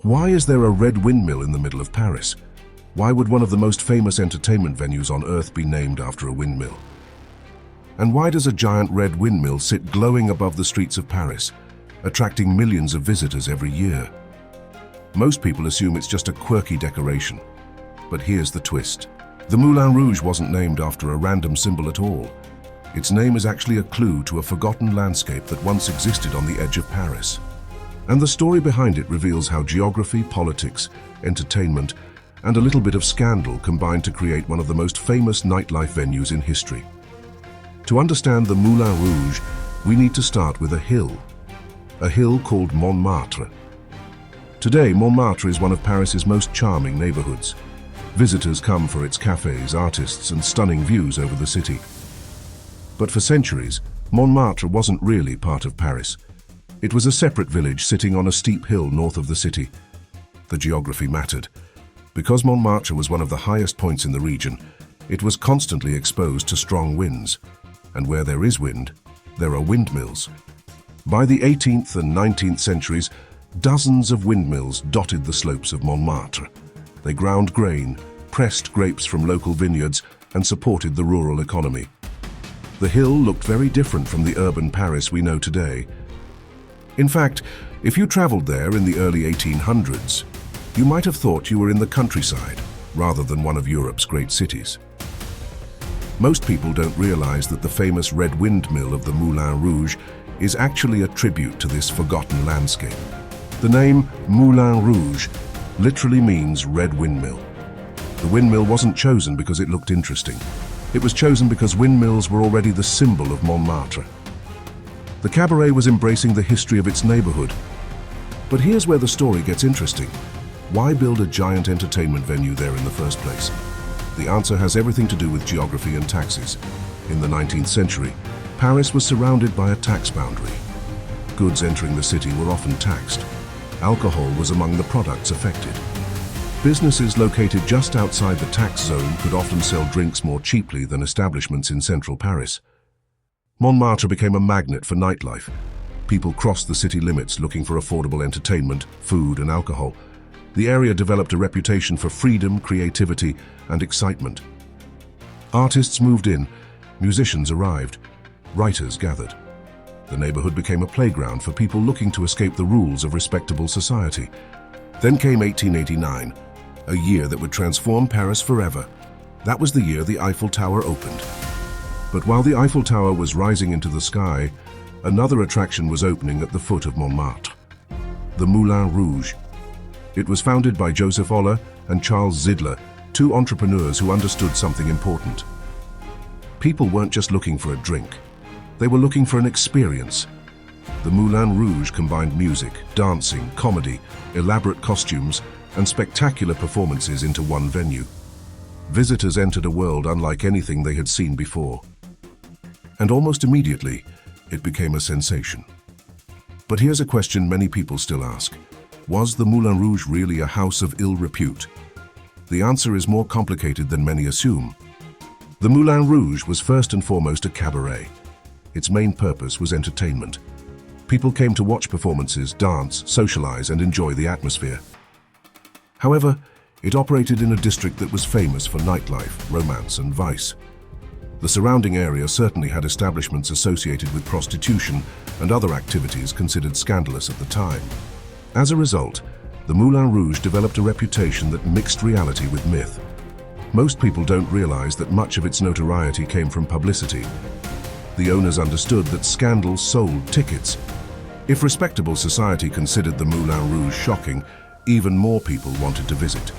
Why is there a red windmill in the middle of Paris? Why would one of the most famous entertainment venues on Earth be named after a windmill? And why does a giant red windmill sit glowing above the streets of Paris, attracting millions of visitors every year? Most people assume it's just a quirky decoration. But here's the twist. The Moulin Rouge wasn't named after a random symbol at all. Its name is actually a clue to a forgotten landscape that once existed on the edge of Paris. And the story behind it reveals how geography, politics, entertainment, and a little bit of scandal combined to create one of the most famous nightlife venues in history. To understand the Moulin Rouge, we need to start with a hill called Montmartre. Today, Montmartre is one of Paris's most charming neighborhoods. Visitors come for its cafes, artists, and stunning views over the city. But for centuries, Montmartre wasn't really part of Paris. It was a separate village sitting on a steep hill north of the city. The geography mattered. Because Montmartre was one of the highest points in the region, it was constantly exposed to strong winds. And where there is wind, there are windmills. By the 18th and 19th centuries, dozens of windmills dotted the slopes of Montmartre. They ground grain, pressed grapes from local vineyards, and supported the rural economy. The hill looked very different from the urban Paris we know today. In fact, if you traveled there in the early 1800s, you might have thought you were in the countryside rather than one of Europe's great cities. Most people don't realize that the famous red windmill of the Moulin Rouge is actually a tribute to this forgotten landscape. The name Moulin Rouge literally means red windmill. The windmill wasn't chosen because it looked interesting. It was chosen because windmills were already the symbol of Montmartre. The cabaret was embracing the history of its neighborhood. But here's where the story gets interesting. Why build a giant entertainment venue there in the first place? The answer has everything to do with geography and taxes. In the 19th century, Paris was surrounded by a tax boundary. Goods entering the city were often taxed. Alcohol was among the products affected. Businesses located just outside the tax zone could often sell drinks more cheaply than establishments in central Paris. Montmartre became a magnet for nightlife. People crossed the city limits looking for affordable entertainment, food, and alcohol. The area developed a reputation for freedom, creativity, and excitement. Artists moved in, musicians arrived, writers gathered. The neighborhood became a playground for people looking to escape the rules of respectable society. Then came 1889, a year that would transform Paris forever. That was the year the Eiffel Tower opened. But while the Eiffel Tower was rising into the sky, another attraction was opening at the foot of Montmartre, the Moulin Rouge. It was founded by Joseph Oller and Charles Zidler, two entrepreneurs who understood something important. People weren't just looking for a drink. They were looking for an experience. The Moulin Rouge combined music, dancing, comedy, elaborate costumes, and spectacular performances into one venue. Visitors entered a world unlike anything they had seen before. And almost immediately, it became a sensation. But here's a question many people still ask. Was the Moulin Rouge really a house of ill repute? The answer is more complicated than many assume. The Moulin Rouge was first and foremost a cabaret. Its main purpose was entertainment. People came to watch performances, dance, socialize, and enjoy the atmosphere. However, it operated in a district that was famous for nightlife, romance, and vice. The surrounding area certainly had establishments associated with prostitution and other activities considered scandalous at the time. As a result, the Moulin Rouge developed a reputation that mixed reality with myth. Most people don't realize that much of its notoriety came from publicity. The owners understood that scandal sold tickets. If respectable society considered the Moulin Rouge shocking, even more people wanted to visit.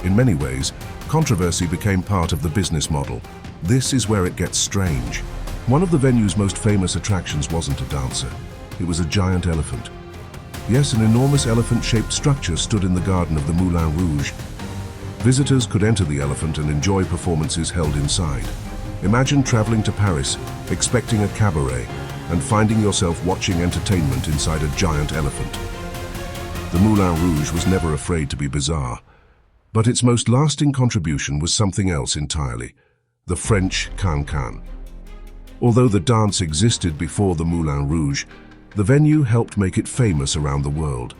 In many ways, controversy became part of the business model. This is where it gets strange. One of the venue's most famous attractions wasn't a dancer. It was a giant elephant. Yes, an enormous elephant-shaped structure stood in the garden of the Moulin Rouge. Visitors could enter the elephant and enjoy performances held inside. Imagine traveling to Paris, expecting a cabaret, and finding yourself watching entertainment inside a giant elephant. The Moulin Rouge was never afraid to be bizarre. But its most lasting contribution was something else entirely, the French can-can. Although the dance existed before the Moulin Rouge, the venue helped make it famous around the world.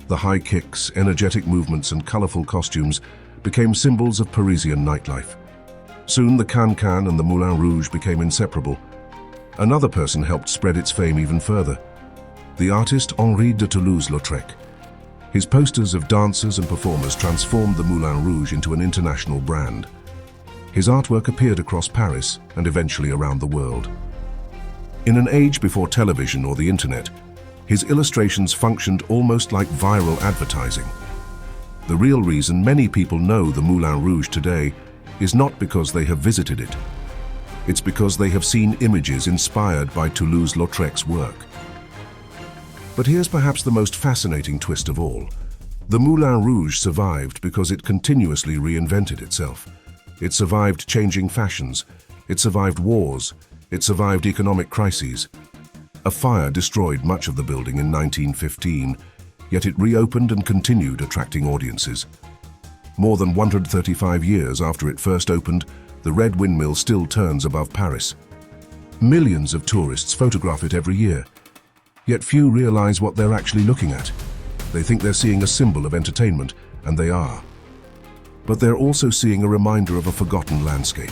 The high kicks, energetic movements, and colorful costumes became symbols of Parisian nightlife. Soon the Can-Can and the Moulin Rouge became inseparable. Another person helped spread its fame even further: the artist Henri de Toulouse-Lautrec. His posters of dancers and performers transformed the Moulin Rouge into an international brand. His artwork appeared across Paris and eventually around the world. In an age before television or the internet, his illustrations functioned almost like viral advertising. The real reason many people know the Moulin Rouge today is not because they have visited it. It's because they have seen images inspired by Toulouse-Lautrec's work. But here's perhaps the most fascinating twist of all. The Moulin Rouge survived because it continuously reinvented itself. It survived changing fashions. It survived wars. It survived economic crises. A fire destroyed much of the building in 1915, yet it reopened and continued attracting audiences. More than 135 years after it first opened, the red windmill still turns above Paris. Millions of tourists photograph it every year, yet few realize what they're actually looking at. They think they're seeing a symbol of entertainment, and they are. But they're also seeing a reminder of a forgotten landscape,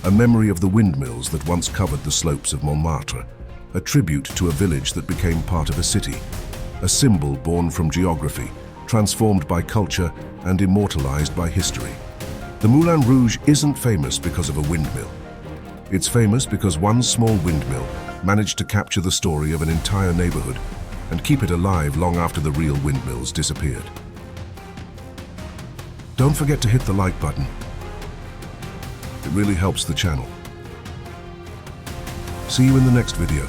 a memory of the windmills that once covered the slopes of Montmartre, a tribute to a village that became part of a city, a symbol born from geography, transformed by culture and immortalized by history. The Moulin Rouge isn't famous because of a windmill. It's famous because one small windmill managed to capture the story of an entire neighborhood and keep it alive long after the real windmills disappeared. Don't forget to hit the like button. It really helps the channel. See you in the next video.